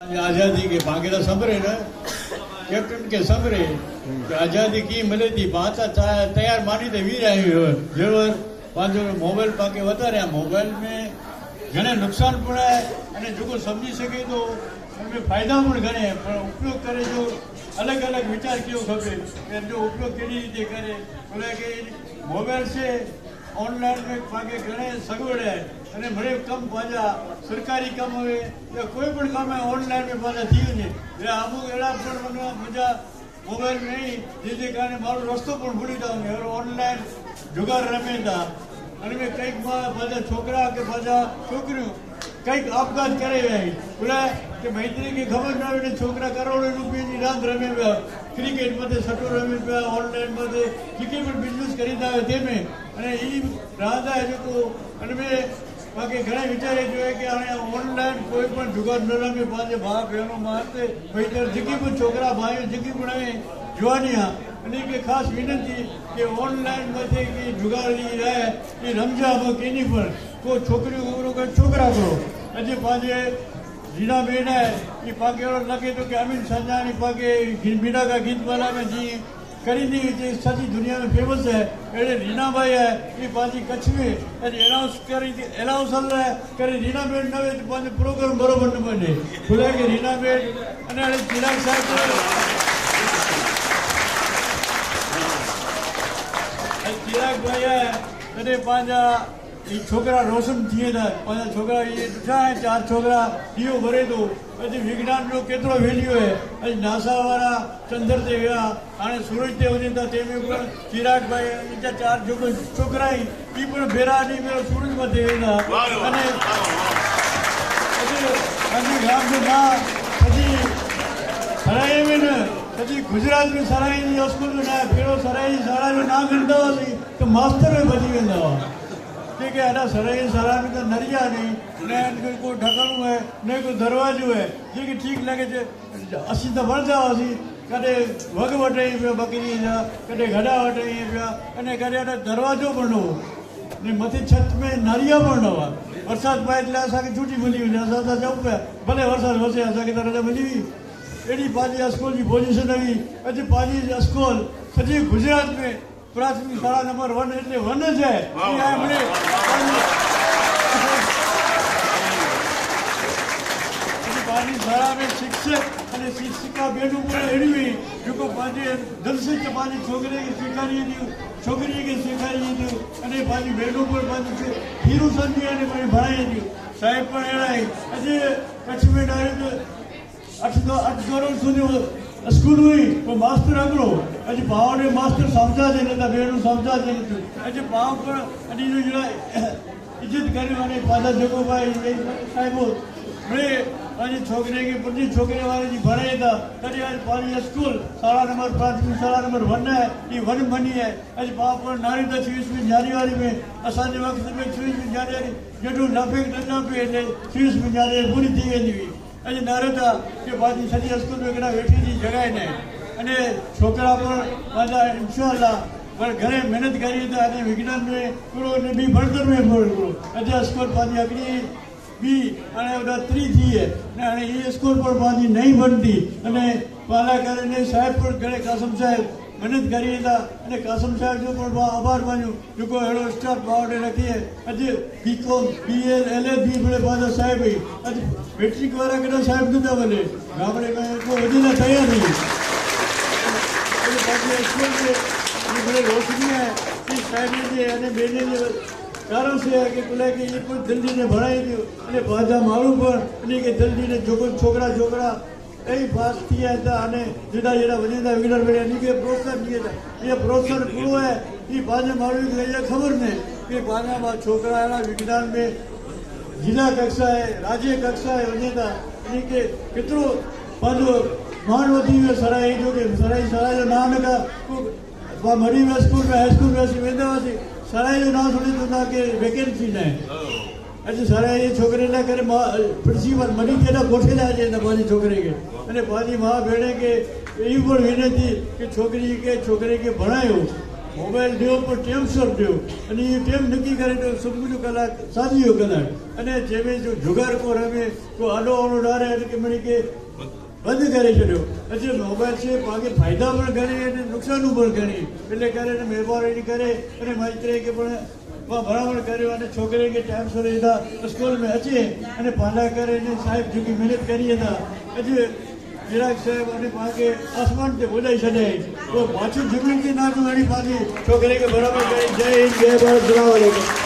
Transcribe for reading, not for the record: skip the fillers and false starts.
आज़ादी के भागेला संभरे न कैप्टन के संभरे आज़ादी की मिले थी बात तैयार मानी तो वीर आई जरूर पांचो मोबाइल पाके बता रहे मोबाइल में घने नुकसान पण है अने जो समझी सके तो उनमें फायदा पण घणे है पर उपयोग करे जो अलग अलग विचार क्यों खपे जो उपयोग केड़ी रीते करे बोले कि मोबाइल से ऑनलाइन में पाके घणे सगवड़ है अने बड़े कम पाजा सरकारी कम हुए या कोई पण काम है ऑनलाइन में पाजा थी ने એટલે અમુક એડા પણ મને મજા મોબાઈલ નહીં જેથી કારણે મારો રસ્તો પણ ભૂલી જાઉં ને હવે ઓનલાઈન જુગાર રમે તા અને મેં કંઈક બધા છોકરા કે બધા છોકરીઓ કંઈક આપઘાત કરે બોલે કે મૈત્રી કે ખબર ના આવે છોકરા કરોડો રૂપિયાની રાત રમે ક્રિકેટ मध्ये સટ્ટો રમે ઓનલાઈન मध्ये જે પણ બિઝનેસ કરી દે તેમે અને એ રાત આવે તો અને મેં बाकी घणे विचारे जो है कि हाणे ऑनलाइन कोई पण जुगाड़ न रमे पांजे भाउ भेणो मारते भई तर जेकी पण छोकरा भाई जेकी पण जवानी अने के खास विनंती कि ऑनलाइन मथे की जुगाड़ी है कि रमजा केनी पर को छोकरी उरो के छोकरा करो अजे पांजे जीना बेन है कि पाके लगे तो कि अमीन संजानी पाके मीना का गीत वाला में जी करी दी सजी दुनिया में फेमस है अड़े रीना भाई है ये पाजी कच्छ में अनाउंस करी अनाउंस है करे रीना बेन नवे तो पाजे प्रोग्राम बरोबर न बने खुले के रीना बेन अने अड़े चिराग साहब चिराग भाई है अने पाजा ये छोकरा रोशन थिए था पाजा छोकरा ये ॾिठा है चार छोकरा दियो भरे तो अॼु विज्ञान जो केतिरो वैल्यू है अॼु नासा वारा चंद्र ते विया हाणे सूरज ते वञनि था तंहिंमें पण चिराग भाई जा चार छोकरा ई पण भेरा ॾींहुं भेरो सूरज मथे वेंदा अने अॼु गाम जो मां सॼी सराय में न सॼी गुजरात में सराय जी स्कूल में न पहिरियों सराय जी शाला जो नाम ईंदो हुआसीं त मास्तर में भॼी वेंदा हुआ ठीक है अड़ा सराय सारा में तो नरिया नहीं न कोई ढकणु है न कोई दरवाजो है जेके ठीक लगे असीं तो वणंदा हुआसीं कॾहिं वॻ वठई पियो बकरी जा कॾहिं गॾा वठई पिया अने कॾहिं अॾा दरवाजो पण न हो ने मथे छत में नारिया पण न हुआ बरसाति पए એટલે असांखे छुटी मिली वञे असां था चऊं पिया भले वरसाति वसे असांखे त रजा मिली हुई अहिड़ी पंहिंजी स्कूल जी पोजीशन हुई अॼु पंहिंजी स्कूल सॼे गुजरात में प्राथमिक शाला नंबर 1 એટલે 1 જ है આપણે पानी शाला में शिक्षक અને શિક્ષિકા બેનું પણ એડી हुई જેકો પાંજે દિલ से पानी छोकरे के सिखारी दी छोकरी के सिखारी दी અને पानी બેનું पर पानी हीरो संधी અને પણ ભણાઈ दी સાહેબ પણ એડાઈ આજે કચ્છ में डायरेक्ट 8 करोड़ સુધી स्कूल हुई वो मास्टर अगलो अज भाव ने मास्टर समझा दे ना बेणु समझा दे अज भाव पर अडी जो जरा इज्जत करने वाले फादर जगो भाई साहब बड़े आज छोकरे के प्रति छोकरे वाले जी भरे था तरी आज पानी स्कूल शाला नंबर प्राथमिक शाला नंबर 1 है ये 1 बनी है आज भाव पर नारी तो 26 जनवरी में असांजे वक्त में 26 जनवरी जडू नफे न पे 26 जनवरी पूरी थी वेंदी हुई अॼु नारो था कि पंहिंजी सॼी स्कूल में कॾहिं वेठी जी जॻह न अने छोकिरा पण पंहिंजा इंशाअल्लाह पर घणे महिनत करी था अने विज्ञान में पूरो अने ॿी भणतर में पूरो अॼु स्कूल पंहिंजी अॻिली ॿी हाणे उहा 3 थी है ने हाणे हीअ स्कूल पण पंहिंजी नई बनती अने पाला करे ने साहिब पण घणे कासम साहिब महिनत करी था अने कासम साहिब जो पण आभार मानियो जेको अहिड़ो स्टाफ भावने रखी है अॼु BCom BA LA बि बड़े पंहिंजा साहिब ई अॼु मैट्रिक वारा केॾा साहिब नथा वञे गामड़े में को वधीक तयार नहीं पंहिंजे स्कूल में बड़े रोशनी है कि साहिब जे अने बेने जे कारण से है कि बोले कि ये कोई दिल्ली ने भणाई दी अने पंहिंजा माण्हू पण इन के दिल्ली ने जेको छोकरा कई पास थी है अने जुदा जड़ा वञनि था विगड़ में इन के प्रोत्साहन दिए था ये प्रोत्साहन पूरो है कि पंहिंजे माण्हू खे इहा ख़बर न कि पंहिंजा छोकरा अहिड़ा विज्ञान में जिला कक्षा है राज्य कक्षा है वञे था इन के केतिरो पंहिंजो मान वधी वियो सराय जो कि सराय जो नाम का मरी में स्कूल में हाई स्कूल में असीं वेंदा हुआसीं सराय जो नाम सुनी तो कि वैकेंसी न आहे अॼु सराय जे छोकिरे लाइ करे मां प्रिंसिपल मरी केॾा कोठे लाइ अचे त पंहिंजे छोकिरे खे अने पंहिंजी माउ भेण खे इहो पण वेनती कि छोकिरे खे भणायो મોબાઈલ ॾियो પણ ટેમસર ॾियो અને એ ટેમ નક્કી કરે તો સુબુહનો કલાક સાંજનો કલાક અને જેમે જો જુગાર કો રમે તો આડો આડો ડારે એટલે કે મને કે બંધ કરી છોડ્યો પછી મોબાઈલ છે આગે ફાયદા પણ ઘણી અને નુકસાન પણ ઘણી એટલે કરે મહેરબાની કરે અને માઇત્રે કે પણ બરાબર કર્યો અને છોકરી કે ટાઈમ સર હતા સ્કૂલ में अचे અને પાલા કરે ને સાહેબ જેકી મહેનત કરી હતા પછી ચિરાગ સાહેબ અને પાકે આસમાન તે બોલાઈ છડે તો પાછું જમીન થી ના તો એની પાછી છોકરી કે બરાબર કરી જય હિન્દ જય ભારત સલામ અલૈકુમ